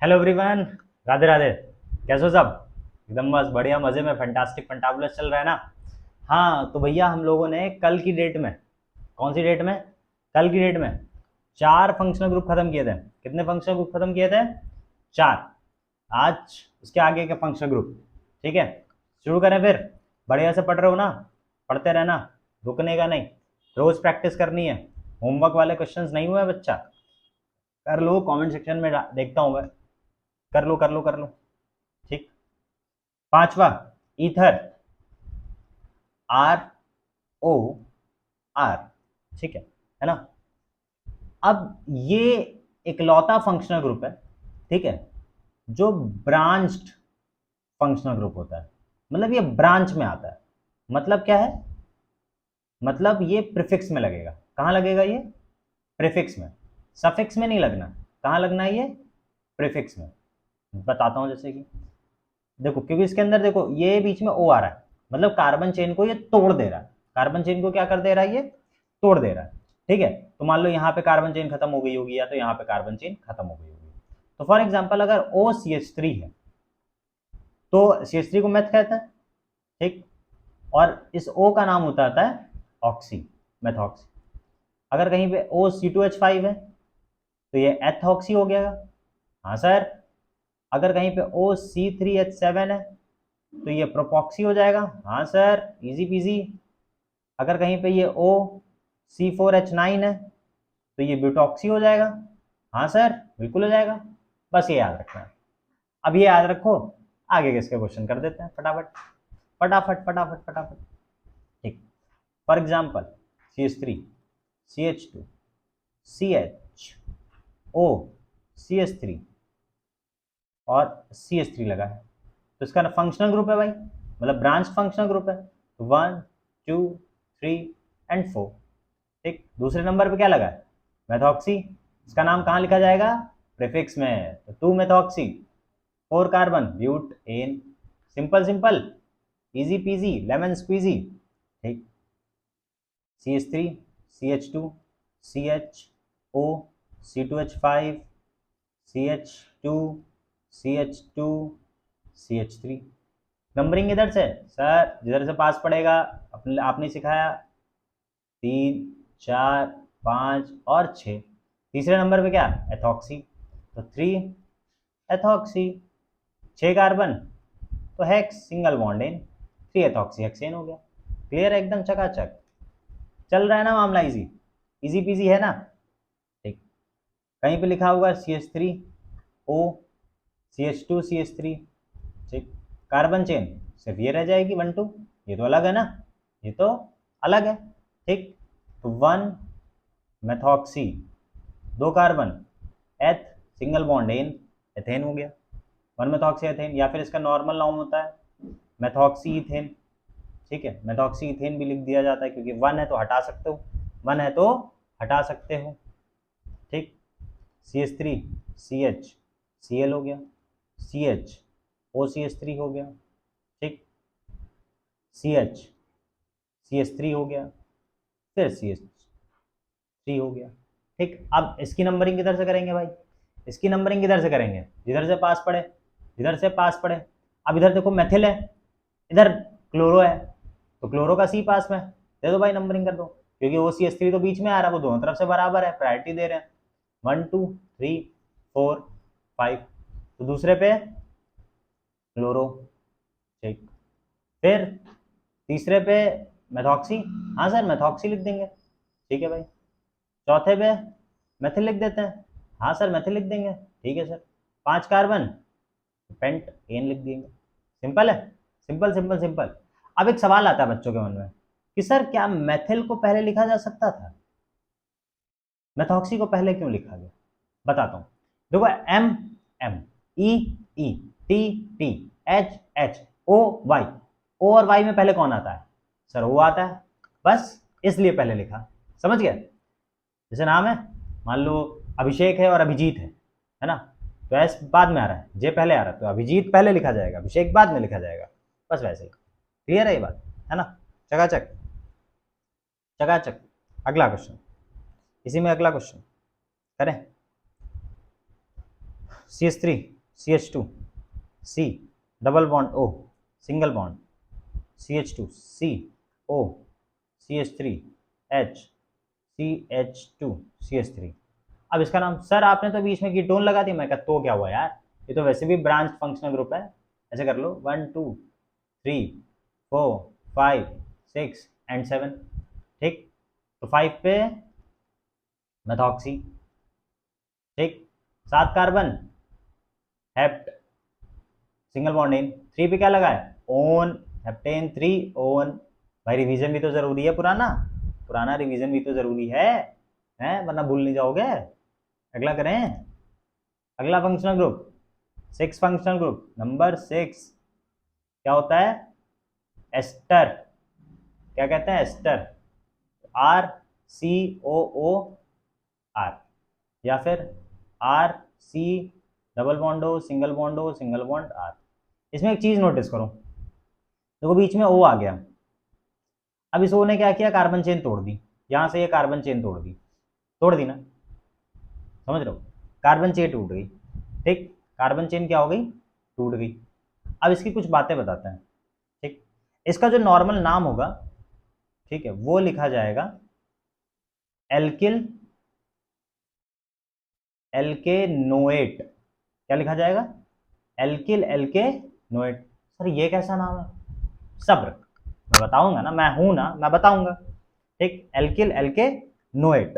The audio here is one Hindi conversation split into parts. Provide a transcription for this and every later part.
Hello everyone, Radhe Radhe. कैसे हो सब? एकदम बस बढ़िया, मजे में, फैंटास्टिक फंटाबुलस चल रहा है ना। हाँ तो भैया, हम लोगों ने कल की डेट में, कौन सी डेट में? कल की डेट में 4 फंक्शनल ग्रुप खत्म किए थे। कितने फंक्शनल ग्रुप खत्म किए थे? 4। आज उसके आगे के फंक्शनल ग्रुप। ठीक है, शुरू करें फिर। बढ़िया से पढ़ रहे हो ना? पढ़ते रहना, रुकने का नहीं। रोज प्रैक्टिस करनी है। होमवर्क वाले क्वेश्चंस नहीं हुए बच्चा? कर लो, कमेंट सेक्शन में देखता हूँ मैं। कर लो कर लो कर लो। ठीक। 5वां, ईथर। ROR। ठीक है ना? अब ये इकलौता फंक्शनल ग्रुप है, ठीक है, जो ब्रांच्ड फंक्शनल ग्रुप होता है। मतलब ये ब्रांच में आता है। मतलब क्या है? मतलब ये प्रीफिक्स में लगेगा। कहाँ लगेगा ये? प्रीफिक्स में। सफिक्स में नहीं लगना। कहाँ लगना है ये? प्रीफिक्स में। बताता हूँ, जैसे कि देखो, क्योंकि इसके अंदर देखो ये बीच में ओ आ रहा है, मतलब कार्बन चेन को ये तोड़ दे रहा है। कार्बन चेन को क्या कर दे रहा है? ये तोड़ दे रहा है। ठीक है, तो मान लो यहाँ पे कार्बन चेन खत्म हो गई होगी, या तो यहाँ पे कार्बन चेन खत्म हो गई होगी। तो फॉर एग्जाम्पल, अगर OCH3 है तो CH3 को मेथ कहता है। ठीक। और इस O का नाम होता है ऑक्सी, मेथॉक्सी। अगर कहीं पे OC2H5 है तो ये एथॉक्सी हो गया। हाँ सर। अगर कहीं पे OC3H7 है तो ये प्रोपॉक्सी हो जाएगा। हाँ सर, इजी पीजी। अगर कहीं पे ये OC4H9 है तो ये ब्यूटॉक्सी हो जाएगा। हाँ सर, बिल्कुल हो जाएगा। बस ये याद रखना है। अब ये याद रखो, आगे के इसके क्वेश्चन कर देते हैं फटाफट फटाफट फटाफट फटाफट। ठीक। For example, CH3, CH2, CHO, CH3 और CH3 लगा है, तो इसका ना फंक्शनल ग्रुप है भाई, मतलब ब्रांच फंक्शनल ग्रुप है। तो 1, 2, 3 एंड 4। ठीक। दूसरे नंबर पे क्या लगा है? मेथॉक्सी। इसका नाम कहाँ लिखा जाएगा? प्रीफिक्स में। तो 2 methoxy, 4 carbon, but ane. Simple simple, easy peasy, lemon squeezy. ठीक। CH3, CH2, CHO, C2H5, CH2, CH2, CH3। Numbering इधर से सर, जिधर से पास पड़ेगा। अपने आपने सिखाया 3, 4, 5 और 6। तीसरे नंबर पे क्या? एथॉक्सी। तो 3 एथॉक्सी, 6 कार्बन, तो हेक्स, सिंगल बॉन्ड इन, 3 एथॉक्सी हेक्सेन हो गया। क्लियर है एकदम, चकाचक। चल रहा है ना मामला? इजी, इजी पीजी है ना? ठीक। कहीं पे लिखा होगा CH3 O, CH2 CH3। ठीक। कार्बन चेन सिर्फ ये रह जाएगी 1 2। ये तो अलग है ना, ये तो अलग है। ठीक। तो 1 मेथॉक्सी, 2 कार्बन, एथ, सिंगल बॉन्ड एन, एथेन हो गया। 1 मेथॉक्सी एथेन, या फिर इसका नॉर्मल नाम होता है मेथॉक्सी इथेन। ठीक है, मेथॉक्सी इथेन भी लिख दिया जाता है, क्योंकि 1 है तो हटा सकते हो, 1 है तो हटा सकते हो। ठीक। CH3 CH, Cl हो गया। CH, OCH3 हो गया। ठीक। CH, CH3 हो गया। फिर CH3 हो गया। ठीक। अब इसकी नंबरिंग किधर से करेंगे भाई? इसकी नंबरिंग किधर से करेंगे? जिधर से पास पड़े, जिधर से पास पड़े। अब इधर देखो मेथिल है, इधर क्लोरो है, तो क्लोरो का C पास में, दे दो भाई, नंबरिंग कर दो। क्योंकि OCH3 तो बीच में आ रहा है, वो दोनों तरफ से बराबर है, प्रायोरिटी दे रहे हैं। 1 2 3 4 5। तो दूसरे पे क्लोरो। ठीक। फिर तीसरे पे मेथॉक्सी। हाँ सर, मेथॉक्सी लिख देंगे। ठीक है भाई। चौथे पे मेथिल लिख देते हैं। हाँ सर, मेथिल लिख देंगे। ठीक है सर। 5 कार्बन, पेंट एन लिख देंगे। सिंपल है, सिंपल सिंपल सिंपल। अब एक सवाल आता है बच्चों के मन में कि सर, क्या मेथिल को पहले लिखा जा सकता था? मेथॉक्सी को पहले क्यों लिखा गया? बताता हूँ। देखो, M M, E E, T T, H H, O Y। O और Y में पहले कौन आता है? सर, O आता है। बस इसलिए पहले लिखा। समझ गए? जैसे नाम है, मान लो अभिषेक है और अभिजीत है ना? तो एस बाद में आ रहा है, जे पहले आ रहा है, तो अभिजीत पहले लिखा जाएगा, अभिषेक बाद में लिखा जाएगा। बस वैसे ही। क्लियर है ये बात? है ना? चकाचक चकाचक। अगला क्वेश्चन, इसी में अगला क्वेश्चन करें। CH3 CH2 C double bond O single bond CH2 C O CH3 H CH2 CH3। अब इसका नाम, सर आपने तो बीच में कीटोन लगा दी। मैं कहा तो क्या हुआ यार, ये तो वैसे भी ब्रांच फंक्शनल ग्रुप है। ऐसे कर लो 1 2 3 4 5 6 एंड 7। ठीक, तो 5 पे मेथॉक्सी, ठीक, 7 कार्बन हेप्ट सिंगल बॉन्ड इन, 3 पे क्या लगा है ओन हेप्टेन 3 ओन। भाई रिवीजन भी तो जरूरी है, पुराना पुराना रिवीजन भी तो जरूरी है, वरना भूल नहीं जाओगे। अगला करें, अगला functional group 6 functional group number 6 क्या होता है, एस्टर। क्या कहते हैं, एस्टर, RCOOR, या फिर RC double bond O single bond O single bond R। इसमें एक चीज नोटिस करो, देखो बीच में O आ गया। अब इस O ने क्या किया, कार्बन चेन तोड़ दी, यहां से ये कार्बन चेन तोड़ दी ना, समझ रहे हो, कार्बन चेन टूट गई। ठीक, कार्बन चेन क्या हो गई, टूट गई। अब इसकी कुछ बातें बताते हैं। ठीक, इसका जो नॉर्मल नाम होगा, ठीक है, वो लिखा जाएगा एल्किल एल्केनोएट। क्या लिखा जाएगा, एल्किल एल्केनोएट। सर ये कैसा नाम है, सब्र, मैं बताऊंगा ना, मैं हूं ना, मैं बताऊंगा। ठीक, एल्किल एल्केनोएट।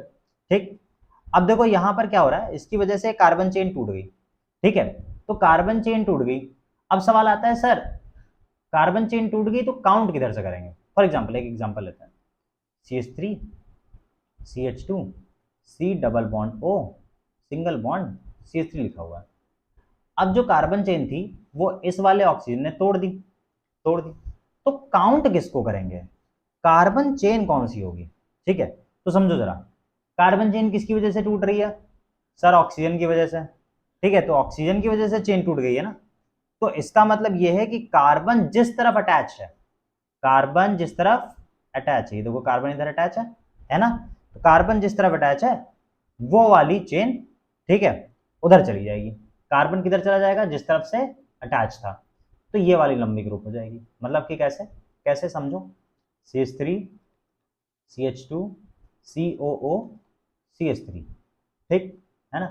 ठीक, अब देखो यहां पर क्या हो रहा है, इसकी वजह से कार्बन चेन टूट गई। ठीक है, तो कार्बन चेन टूट गई। अब सवाल आता है सर कार्बन चेन टूट गई तो काउंट किधर से करेंगे। फॉर एग्जाम्पल, एक एग्जाम्पल लेते हैं, CH3 CH2 C double bond O single bond CH3 लिखा हुआ है। अब जो कार्बन चेन थी वो इस वाले ऑक्सीजन ने तोड़ दी, तो काउंट किसको करेंगे, कार्बन चेन कौन सी होगी। ठीक है, तो समझो जरा, कार्बन चेन किसकी वजह से टूट रही है, सर ऑक्सीजन की वजह से। ठीक है, तो ऑक्सीजन की वजह से चेन टूट गई है ना, तो इसका मतलब यह है कि कार्बन जिस तरफ अटैच है, कार्बन जिस तरफ अटैच है, ये देखो कार्बन इधर अटैच है ना, तो कार्बन जिस तरफ अटैच है वो वाली चेन, ठीक है, उधर चली जाएगी। कार्बन किधर चला जाएगा, जिस तरफ से अटैच था, तो ये वाली लंबी ग्रुप हो जाएगी। मतलब कि कैसे, कैसे समझो, CH3 CH2 COO CH3। ठीक है ना,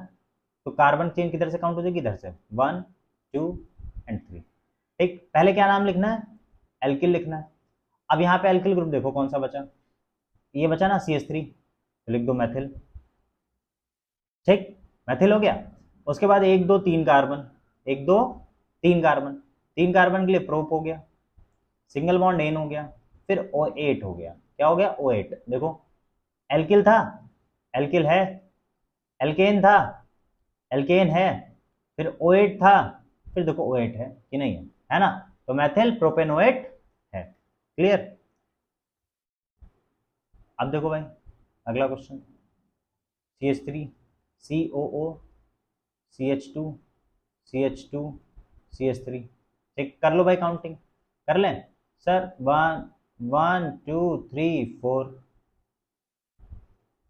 तो कार्बन चेन किधर से काउंट हो जाएगी, इधर से 1 2 एंड 3। ठीक, पहले क्या नाम लिखना है, एल्किल लिखना है। अब यहाँ पे एल्किल ग्रुप देखो कौन सा बचा, ये बचा ना CH3, तो लिख दो मैथिल। ठीक, मैथिल हो गया। उसके बाद 1 2 3 कार्बन, 1 2 3 कार्बन, 3 कार्बन के लिए प्रोप हो गया, सिंगल बॉन्ड एन हो गया, फिर O8 हो गया। क्या हो गया, O8। देखो एल्किल था, एल्किल है, एल्केन था, एल्केन है, फिर O8 था, फिर देखो O8 है कि नहीं है ना, तो मैथिल प्रोपेनोएट है। क्लियर। अब देखो भाई अगला question, CH3 COO CH2 CH2 CH3। ठीक, कर लो भाई काउंटिंग, कर लें सर, 1 1 2 3 4।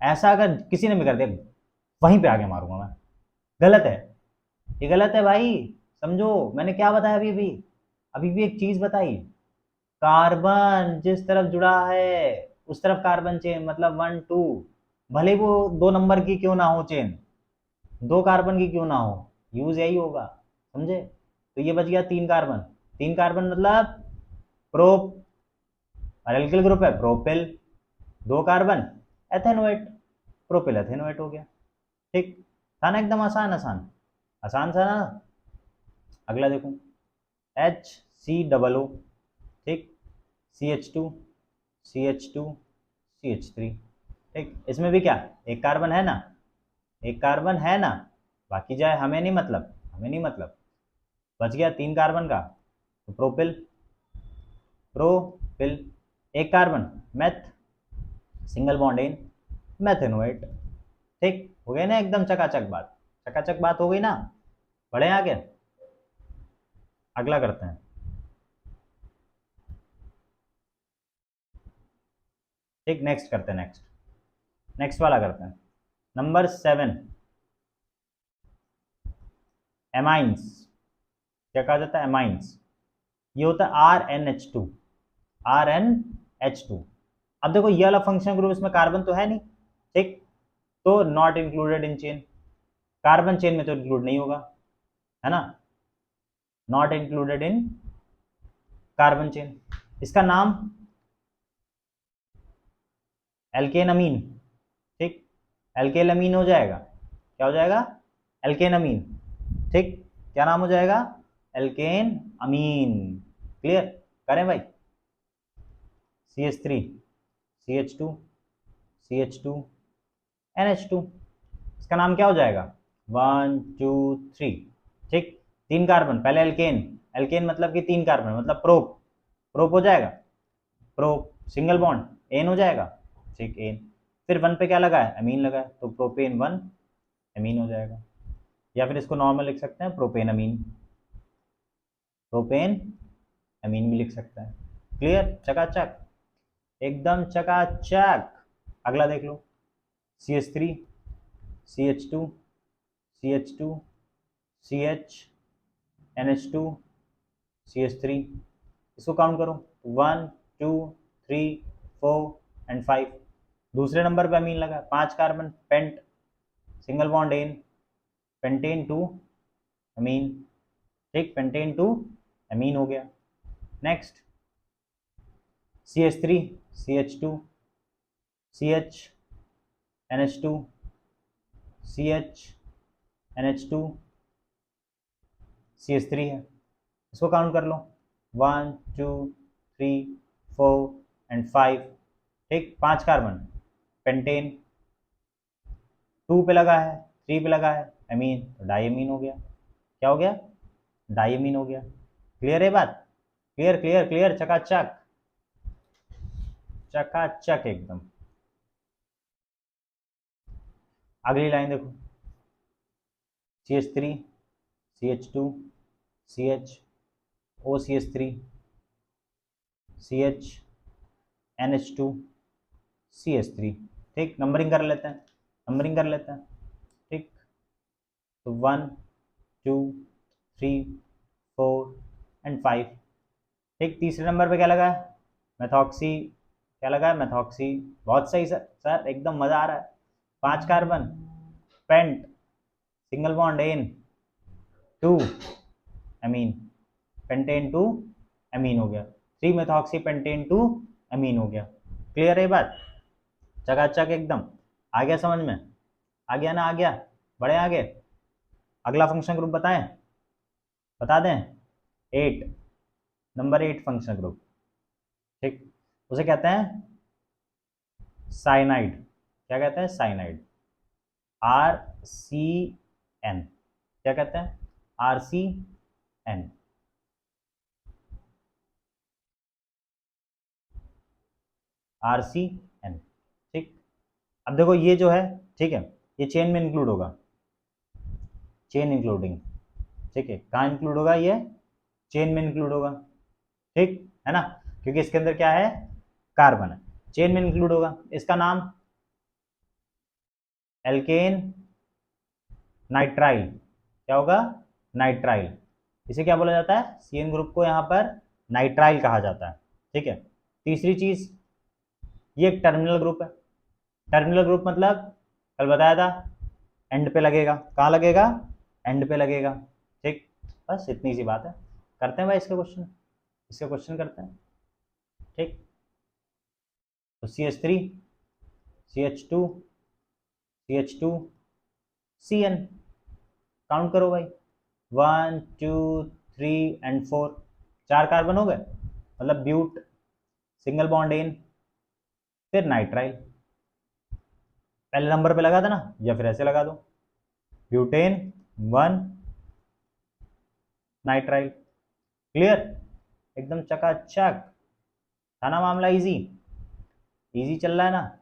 ऐसा अगर किसी ने भी कर दिया वहीं पे आगे मारूंगा मैं, गलत है, ये गलत है भाई। समझो मैंने क्या बताया, अभी भी एक चीज बताई, कार्बन जिस तरफ जुड़ा है उस तरफ कार्बन चेन, मतलब 1 2, भले वो 2 नंबर की क्यों ना हो चेन, 2 कार्बन की क्यों ना हो, यूज यही होगा, समझे। तो ये बच गया 3 कार्बन, 3 कार्बन मतलब प्रोप, और एल्किल ग्रुप है propyl, 2 carbon ethanoate, propyl ethanoate हो गया। ठीक, था ना एकदम आसान आसान, आसान सा ना। अगला देखो, HC O, ठीक, CH2 CH2 CH3। ठीक, इसमें भी क्या, एक कार्बन है ना, एक कार्बन है ना, बाकी जाए हमें नहीं मतलब, हमें नहीं मतलब। बच गया 3 कार्बन का, तो प्रोपिल, प्रोपिल, एक carbon meth, single bond in, methanoate. ठीक हो गया ना, एकदम चकाचक बात, चकाचक बात हो गई ना। बढ़े आगे, अगला करते हैं। ठीक, नेक्स्ट करते हैं, नेक्स्ट वाला करते हैं, नंबर 7 एमाइंस। क्या कहा जाता है, एमाइंस। ये होता है RnH2, RnH2। अब देखो ये वाला फंक्शनल ग्रुप, इसमें कार्बन तो है नहीं, ठीक, तो not included in chain, carbon chain में तो इंक्लूड नहीं होगा, है ना, not included in carbon chain. इसका नाम एल्केन अमीन, ठीक, एल्केन अमीन हो जाएगा। क्या हो जाएगा, एल्केन अमीन, ठीक, क्या नाम हो जाएगा, एल्केन अमीन। क्लियर, करें भाई, CH3 CH2 CH2 NH2, इसका नाम क्या हो जाएगा, 1 2 3, ठीक, 3 कार्बन, पहले एल्केन, एल्केन मतलब कि 3 कार्बन, मतलब प्रोप, प्रोप हो जाएगा, प्रोप सिंगल बॉन्ड एन हो जाएगा, ठीक, एन, फिर 1 पे क्या लगा है, अमीन लगा है, तो प्रोपेन 1 अमीन हो जाएगा, या फिर इसको नॉर्मल लिख सकते हैं प्रोपेन अमीन, प्रोपेन अमीन भी लिख सकते हैं। क्लियर, चकाचक, एकदम चकाचक। अगला देख लो, CH3 CH2 CH2 CH NH2 CH3, इसको काउंट करो, 1 2 3 4 एंड 5। दूसरे नंबर पे अमीन लगा, 5 carbon, pent single bond ane, pentane 2 amine, ठीक, पेंटेन 2 अमीन हो गया। Next CH3 CH2 CH NH2 CH NH2 CH3 है, इसको काउंट कर लो, 1 2 3 4 एंड 5, ठीक, 5 कार्बन, पेंटेन 2 पे लगा है, 3 पे लगा है अमीन, तो डाइमीन हो गया। क्या हो गया, डाइमीन हो गया। क्लियर है बात, क्लियर क्लियर क्लियर, चकाचक, चकाचक एकदम। अगली लाइन देखो, CH3 CH2 CH OCH3 CH NH2 CH3, ठीक, नंबरिंग कर लेते हैं, नंबरिंग कर लेते हैं, ठीक, तो 1 2 3 4 एंड 5, ठीक, तीसरे नंबर पे क्या लगा है, मेथॉक्सी, क्या लगा है, मेथॉक्सी, बहुत सही सर, सर एकदम मजा आ रहा है, 5 carbon, pent single bond ane 2 amine, pentane 2 amine हो गया, 3 मेथॉक्सी पेंटेन 2 अमीन हो गया। क्लियर है बात, चकाचक एकदम, आ गया समझ में, आ गया ना, आ गया, बढ़े आगे। अगला फंक्शन ग्रुप बताएं, बता दें, 8, नंबर 8 फंक्शन ग्रुप, ठीक, उसे कहते हैं साइनाइड। क्या कहते हैं, साइनाइड, RCN, क्या कहते हैं, RCN, RCN, ठीक। अब देखो ये जो है, ठीक है, ये चेन में इंक्लूड होगा, चेन इंक्लूडिंग, ठीक है, कहाँ इंक्लूड होगा, ये चेन में इंक्लूड होगा, ठीक है ना, क्योंकि इसके अंदर क्या है, कार्बन है, चेन में इंक्लूड होगा। इसका नाम एल्केन नाइट्राइल, क्या होगा, नाइट्राइल, इसे क्या बोला जाता है, CN ग्रुप को यहाँ पर नाइट्राइल कहा जाता है, ठीक है। तीसरी चीज, ये एक टर्मिनल ग्रुप है, टर्मिनल ग्रुप मतलब कल बताया था, एंड पे लगेगा, कहाँ लगेगा, एंड पे लगेगा, ठीक, बस इतनी सी बात है। करते हैं भाई इसका क्वेश्चन, इसका क्वेश्चन करते हैं, ठीक, तो CH3 CH2 CH2 CN, count करो भाई, 1 2 3 एंड 4, 4 कार्बन हो गए, मतलब ब्यूट सिंगल बॉन्ड एन, फिर नाइट्राइल, पहले नंबर पे लगा था ना, या फिर ऐसे लगा दो, ब्यूटेन 1 नाइट्राइल। क्लियर, एकदम चकाचक, था ना मामला, इजी, इजी चल रहा है ना,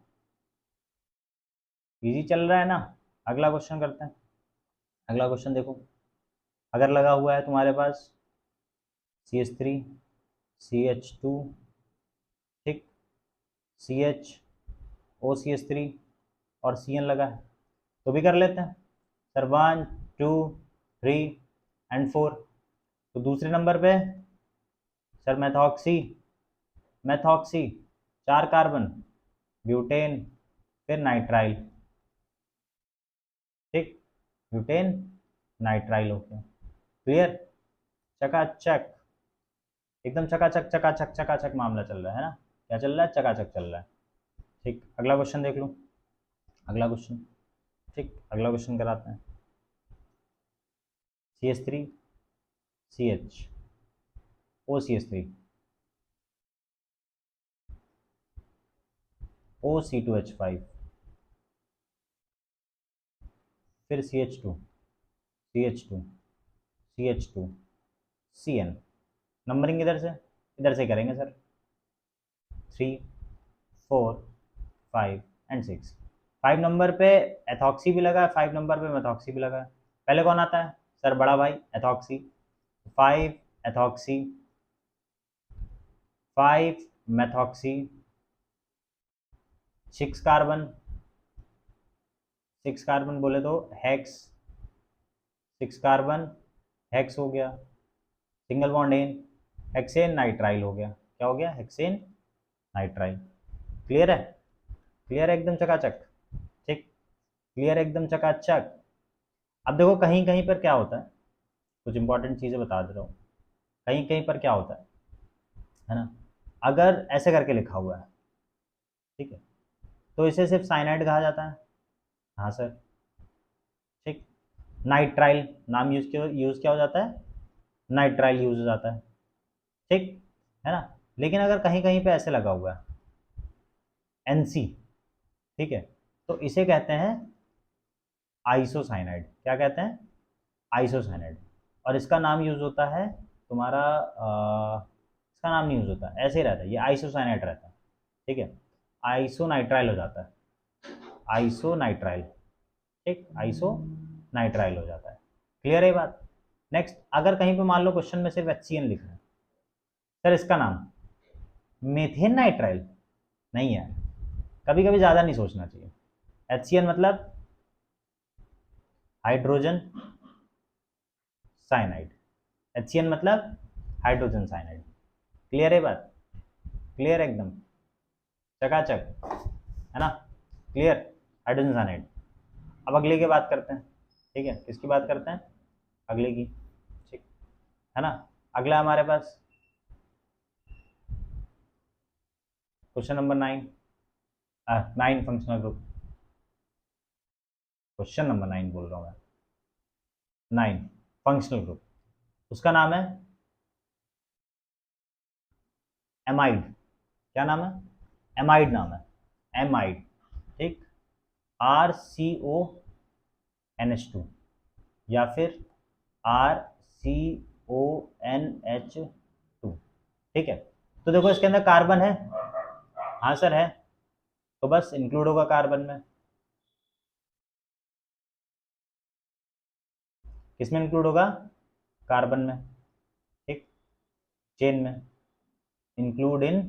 इजी चल रहा है ना। अगला क्वेश्चन करते हैं, अगला क्वेश्चन देखो, अगर लगा हुआ है तुम्हारे पास CH3 CH2, ठीक, CH OCH3 और CN लगा है, तो भी कर लेते हैं सर, 1 2 3 एंड 4, तो दूसरे नंबर पे sir methoxy, methoxy 4 carbon, butane, फिर नाइट्राइल। ठीक, ब्यूटेन नाइट्राइल हो गया। क्लियर, चकाचक, एकदम चकाचक चकाचक चकाचक मामला चल रहा है ना, क्या चल रहा है, चकाचक चल रहा है। ठीक, अगला क्वेश्चन देख लो, अगला क्वेश्चन। ठीक, अगला क्वेश्चन कराते हैं। CH3 CH OCH3 OC2H5, फिर CH2 CH2 CH2 CN। Numbering इधर से करेंगे सर, 3 4 5 एंड 6। 5 नंबर पे एथॉक्सी भी लगा है, 5 नंबर पे मेथॉक्सी भी लगा है। पहले कौन आता है सर, बड़ा भाई ethoxy, 5 ethoxy, 5 methoxy, 6 carbon, 6 carbon बोले तो हेक्स, 6 कार्बन हेक्स हो गया, single bond ane, hexane nitrile हो गया। क्या हो गया, हेक्सेन नाइट्राइल। क्लियर है, क्लियर है एकदम चकाचक। ठीक, क्लियर है एकदम चकाचक। अब देखो कहीं कहीं पर क्या होता है, कुछ इंपॉर्टेंट चीज़ें बता दे रहा हूँ। कहीं कहीं पर क्या होता है ना, अगर ऐसे करके लिखा हुआ है, ठीक है, तो इसे सिर्फ साइनाइड कहा जाता है। हाँ सर, ठीक, नाइट्राइल नाम यूज क्या हो जाता है, नाइट्राइल यूज हो जाता है। ठीक है ना, लेकिन अगर कहीं कहीं पे ऐसे लगा हुआ है NC, ठीक है, तो इसे कहते हैं आइसोसाइनाइड। क्या कहते हैं, आइसोसाइनाइड। और इसका नाम यूज होता है तुम्हारा इसका नाम नहीं यूज होता, ऐसे ही रहता है, ये आइसोसाइनाइड रहता है। ठीक है, आइसोनाइट्राइल हो जाता है, आइसोनाइट्राइल। ठीक, आइसोनाइट्राइल हो जाता है। क्लियर है बात। नेक्स्ट, अगर कहीं पे मान लो क्वेश्चन में सिर्फ HCN लिख रहा है, सर इसका नाम मेथेन नाइट्राइल नहीं है, कभी कभी ज़्यादा नहीं सोचना चाहिए। HCN मतलब हाइड्रोजन साइनाइड, HCN मतलब हाइड्रोजन साइनाइड। क्लियर है बात, क्लियर एकदम चकाचक, है ना, क्लियर, हाइड्रोजन साइनाइड। अब अगले की बात करते हैं। ठीक है, किसकी बात करते हैं, अगले की। ठीक है ना, अगला हमारे पास question number 9, 9 functional group, question number 9 बोल रहा हूँ मैं, 9 फंक्शनल ग्रुप, उसका नाम है एमाइड। क्या नाम है, एमाइड नाम है, एमाइड। ठीक, RCONH2 या फिर RCONH2। ठीक है, तो देखो इसके अंदर कार्बन है, हाँ सर है, तो बस इंक्लूड होगा कार्बन में। किसमें इंक्लूड होगा, कार्बन में। ठीक, चेन में, include in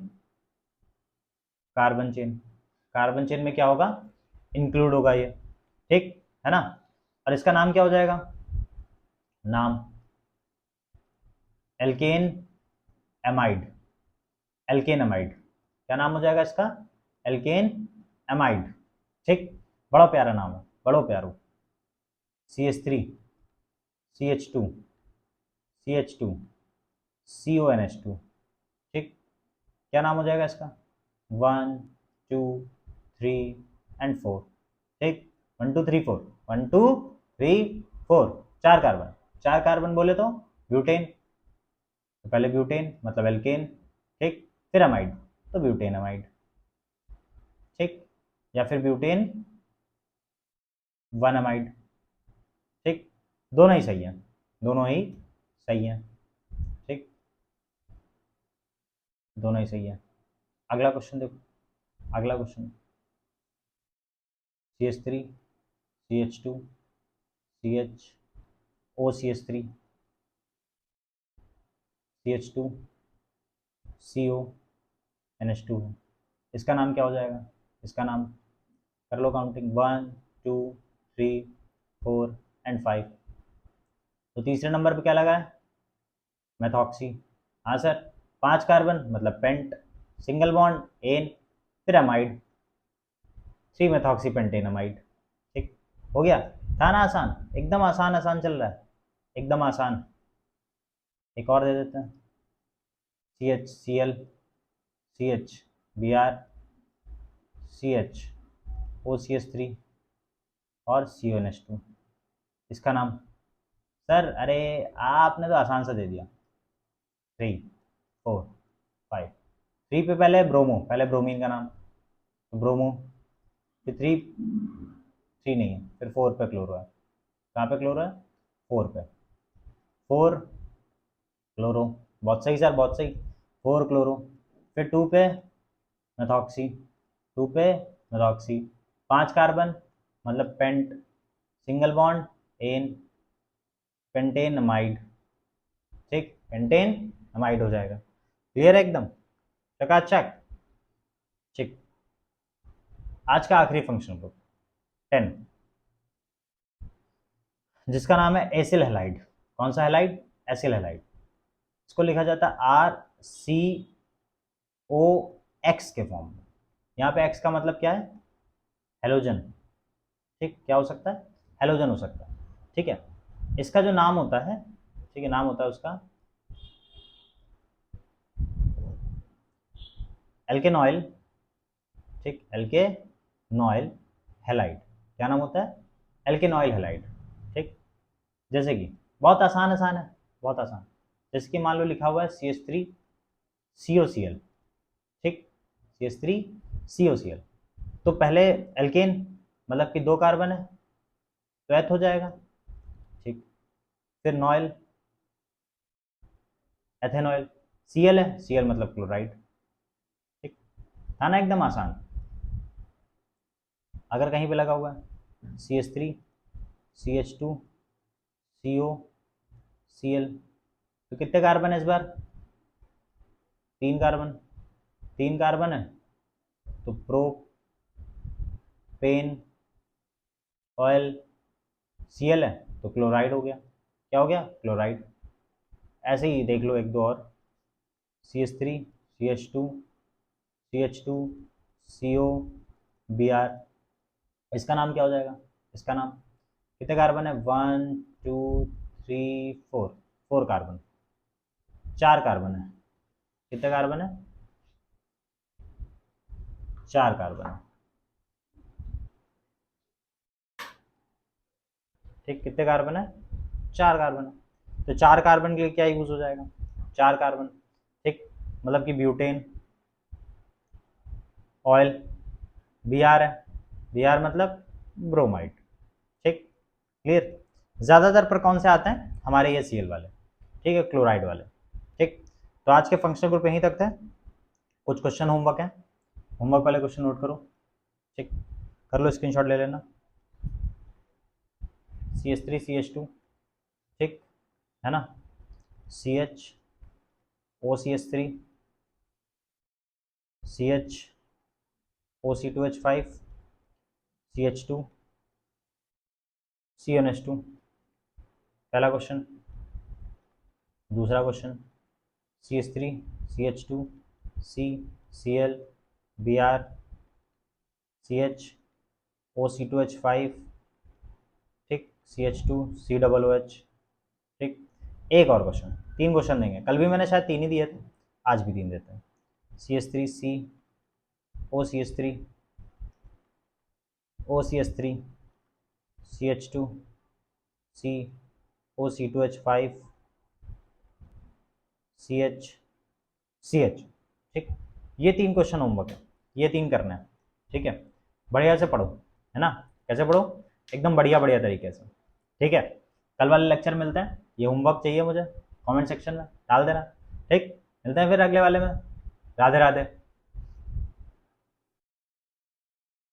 carbon chain, carbon chain में क्या होगा, इंक्लूड होगा ये। ठीक है ना, और इसका नाम क्या हो जाएगा, नाम एल्केन एमाइड, एल्केन एमाइड। क्या नाम हो जाएगा इसका, एल्केन एमाइड। ठीक, बड़ा प्यारा नाम है, बड़ो प्यारो। CH3 CH2 CH2 CONH2। ठीक, क्या नाम हो जाएगा इसका, 1 2 3 एंड 4। ठीक, 1 2 3 4, 1 2 3 4, 4 कार्बन, 4 कार्बन बोले तो ब्यूटेन, तो पहले ब्यूटेन मतलब एल्केन। ठीक, फिर अमाइड तो ब्यूटेन अमाइड। ठीक, या फिर ब्यूटेन 1 अमाइड। ठीक, दोनों ही सही है, दोनों ही सही है। ठीक, दोनों ही सही है। अगला क्वेश्चन देखो, अगला question, CH3 CH2 CH OCH3 CH2 CONH2 है। इसका नाम क्या हो जाएगा, इसका नाम कर लो काउंटिंग, 1 2 3 4 एंड 5। तो तीसरे नंबर पे क्या लगा है, मेथॉक्सी। हाँ सर, 5 कार्बन मतलब पेंट, सिंगल बॉन्ड एन, फिर अमाइड, 3 मेथॉक्सी पेंटेन अमाइड। ठीक हो गया, था ना आसान, एकदम आसान आसान चल रहा है, एकदम आसान। एक और दे देते हैं, C H C L, C H B R, C H O C S three और C O N H two. इसका नाम सर, अरे आपने तो आसान सा दे दिया, 3 4 5। 3 पे पहले ब्रोमो, पहले ब्रोमीन का नाम, तो ब्रोमो, फिर 3 नहीं है, फिर 4 पे क्लोरो है। कहाँ पे क्लोरो है? 4 पे, 4 क्लोरो, बहुत सही सर, बहुत सही, 4 क्लोरो। फिर 2 पे मेथॉक्सी, 2 पे मेथॉक्सी, 5 कार्बन मतलब pent, single bond ane, pentane amide. ठीक, पेंटेन अमाइड हो जाएगा। क्लियर है एकदम, चकाचक। ठीक, आज का आखिरी फंक्शन ग्रुप 10, जिसका नाम है एसिल हेलाइड। कौन सा हेलाइड? Acyl halide. इसको लिखा जाता है आर सी ओ एक्स के फॉर्म में। यहाँ पे एक्स का मतलब क्या है? हेलोजन। ठीक, क्या हो सकता है? हेलोजन हो सकता है। ठीक है, इसका जो नाम होता है, ठीक है, नाम होता है उसका एल्केनॉइल। ठीक, एल्केनॉइल हेलाइड। क्या नाम होता है? एल्केनॉइल हेलाइड। ठीक, जैसे कि बहुत आसान आसान है, बहुत आसान। जैसे कि मान लो लिखा हुआ है C H three C O C L. ठीक, सी H three C O C L, तो पहले एल्केन मतलब कि 2 कार्बन है, तो एथ हो जाएगा। ठीक, फिर नॉइल, एथेनॉइल, सी एल है, सी एल मतलब क्लोराइड। ठीक, था ना एकदम आसान। अगर कहीं पे लगा हुआ है C H three C H two C O C L, तो कितने कार्बन है इस बार? 3 कार्बन, 3 कार्बन है, तो propanoyl, C L है, तो क्लोराइड हो गया। क्या हो गया? क्लोराइड। ऐसे ही देख लो एक दो और, C H three C H two C H two C O B R, इसका नाम क्या हो जाएगा? इसका नाम, कितने कार्बन है? 1 2 3 4, 4 कार्बन, 4 कार्बन है। कितने कार्बन है? 4 कार्बन है। ठीक, कितने कार्बन है? 4 कार्बन है। तो 4 कार्बन के लिए क्या यूज हो जाएगा? 4 कार्बन। ठीक, मतलब कि ब्यूटेन ऑयल, बी आर है, बी आर मतलब ब्रोमाइड। ठीक, क्लियर। ज़्यादातर पर कौन से आते हैं? हमारे ये सी एल वाले, ठीक है, क्लोराइड वाले। ठीक, तो आज के फंक्शनल ग्रुप यहीं तक थे। कुछ क्वेश्चन होमवर्क है, होमवर्क वाले क्वेश्चन नोट करो। ठीक, कर लो, स्क्रीनशॉट ले लेना। C H three C H two, ठीक है ना, C H O C H three, C H O C two H five, C H two C N H two, पहला क्वेश्चन। दूसरा question, C H three C H two C C L B R C H O C two H five, ठीक, सी H two C double O H. ठीक, एक और क्वेश्चन, 3 क्वेश्चन देंगे, कल भी मैंने शायद 3 ही दिए थे, आज भी 3 देते हैं। C H three C O C H three O C H three C H two C O C two H five C H C H. ठीक, ये 3 क्वेश्चन होमवर्क है, ये 3 करना है। ठीक है, बढ़िया से पढ़ो, है ना। कैसे पढ़ो? एकदम बढ़िया बढ़िया तरीके से। ठीक है, कल वाले लेक्चर मिलते हैं, ये होमवर्क चाहिए मुझे, कमेंट सेक्शन में डाल देना। ठीक, मिलते हैं फिर अगले वाले में। राधे राधे।